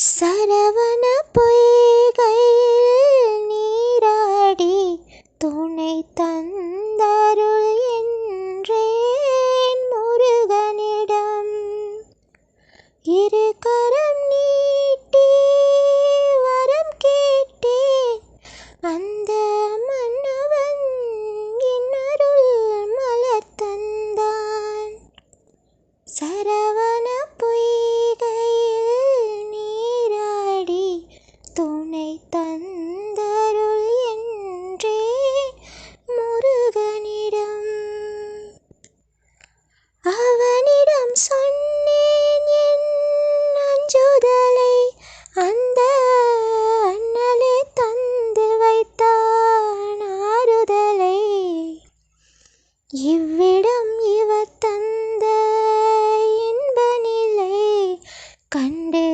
சரவண பொய்கையில் நீராடி துணை தந்தருள் என்றேன் முருகனிடம். இரு கரம் நீட்டி வரம் கேட்டேன், அந்த மன்னவன் இன்னருள் மலர் தந்தான். சரவண பொய்கையில் நீராடி துணை தந்தருள் என்றேன் முருகனிடம். அவனிடம் சொன்னேன் என் அஞ்சுதலை, அந்த அண்ணலே தந்து வைத்தான் ஆறுதலை. இவ்விடம் இவர் தந்த இன்ப நிலை கண்டு